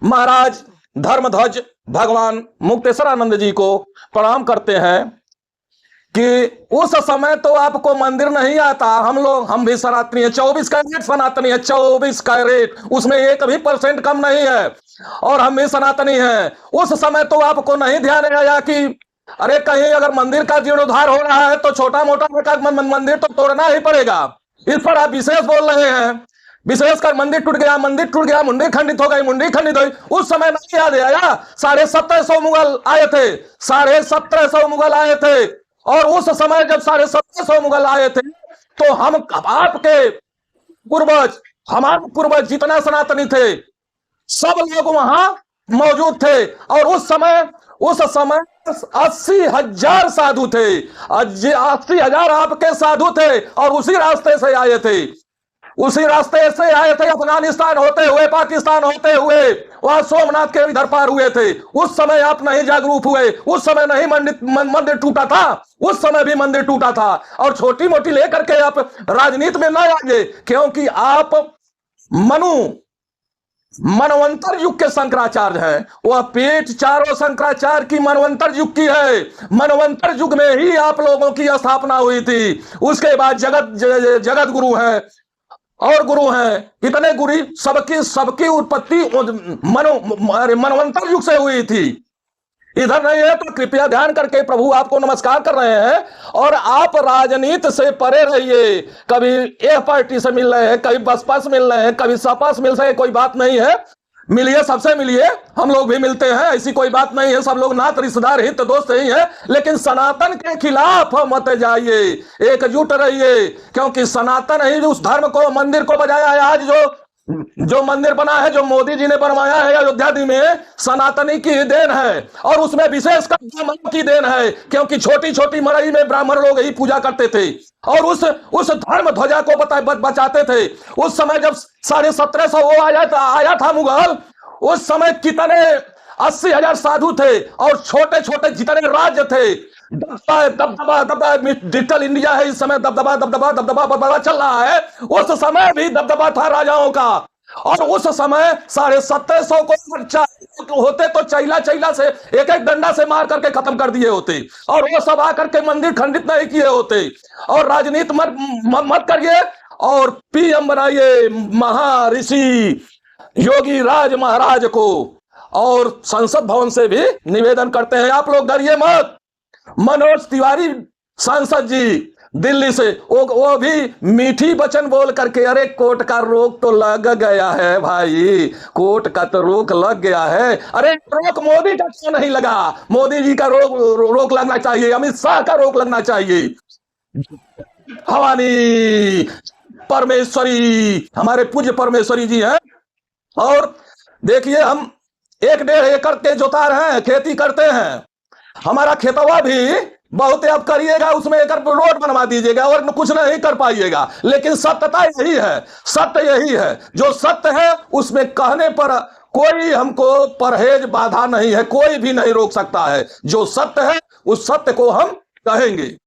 महाराज धर्मध्वज भगवान मुक्तेश्वरानंद जी को प्रणाम करते हैं कि उस समय तो आपको मंदिर नहीं आता। हम भी सनातनी है, 24 कैरेट सनातनी है, 24 कैरेट, उसमें 1% भी कम नहीं है, और हम भी सनातनी हैं। उस समय तो आपको नहीं ध्यान आया कि अरे कहीं अगर मंदिर का जीर्णोद्धार हो रहा है तो छोटा मोटा मंदिर तो तोड़ना ही पड़ेगा। इस पर आप विशेष बोल रहे हैं, विशेषकर मंदिर टूट गया, मंदिर टूट गया, मुंडी खंडित हो गई, मुंडी खंडित हो गई। उस समय नहीं याद आया 1750 मुगल आए थे, 1750 मुगल आए थे, और उस समय जब 1750 मुगल आए थे तो हम आपके पूर्वज, हमारे पूर्वज जितना सनातनी थे सब लोग वहां मौजूद थे, और उस समय 80,000 साधु थे, 80,000 आपके साधु थे, और उसी रास्ते से आए थे, उसी रास्ते से आए थे, अफगानिस्तान होते हुए, पाकिस्तान होते हुए, वहां सोमनाथ के इधर पार हुए थे। उस समय आप नहीं जागरूक हुए, उस समय नहीं मंदिर टूटा था, उस समय भी मंदिर टूटा था। और छोटी मोटी लेकर के आप राजनीति में ना आइए, क्योंकि आप मनवंतर युग के शंकराचार्य हैं। वह पेट चारों शंकराचार्य की मनवंतर युग की है। मनवंतर युग में ही आप लोगों की स्थापना हुई थी। उसके बाद जगत गुरु है और गुरु हैं, कितने गुरु, सबकी उत्पत्ति मनवंतर युग से हुई थी। इधर नहीं है तो कृपया ध्यान करके प्रभु आपको नमस्कार कर रहे हैं। और आप राजनीति से परे रहिए। कभी एक पार्टी से मिल रहे हैं, कभी बसपा से मिल रहे हैं, कभी सपा से मिल रहे हैं, कोई बात नहीं है, मिलिए, सबसे मिलिए, हम लोग भी मिलते हैं, ऐसी कोई बात नहीं है, सब लोग नात रिश्तेदार हित दोस्त ही हैं। लेकिन सनातन के खिलाफ मत जाइए, एकजुट रहिए, क्योंकि सनातन ही उस धर्म को, मंदिर को बजाया है। आज जो मंदिर बना है, जो मोदी जी ने बनवाया है अयोध्या में, सनातनी की देन है, और उसमें विशेषकर ब्राह्मणों की देन है, क्योंकि छोटी छोटी मड़ई में ब्राह्मण लोग ही पूजा करते थे और उस धर्म ध्वजा को बचाते थे। उस समय जब 1750 वो आया था मुगल, उस समय कितने 80,000 साधु थे, और छोटे छोटे जितने राज्य थे, दबदबा डिजिटल इंडिया है इस समय, दबदबा चल रहा है। उस समय भी दबदबा था राजाओं का, और उस समय 1750 को होते तो चैला से एक डंडा से मार करके खत्म कर दिए होते, और वो सब आकर के मंदिर खंडित नहीं किए होते। और राजनीति मत करिए, और पीएम बनाइए महर्षि योगी राज महाराज को। और संसद भवन से भी निवेदन करते हैं, आप लोग डरिए मत। मनोज तिवारी सांसद जी दिल्ली से, वो भी मीठी वचन बोल करके, अरे कोर्ट का रोक तो लग गया है भाई, कोर्ट का तो रोक लग गया है। अरे रोक मोदी का क्यों नहीं लगा? मोदी जी का रोक लगना चाहिए, अमित शाह का रोक लगना चाहिए। भवानी परमेश्वरी, हमारे पूज्य परमेश्वरी जी हैं। और देखिए, हम 1-1.5 एकड़ के जोतार हैं, खेती करते हैं, हमारा खेतवा भी बहुत अब करिएगा, उसमें एक रोड बनवा दीजिएगा और कुछ नहीं कर पाइएगा। लेकिन सत्यता यही है, सत्य यही है, जो सत्य है उसमें कहने पर कोई हमको परहेज बाधा नहीं है, कोई भी नहीं रोक सकता है। जो सत्य है उस सत्य को हम कहेंगे।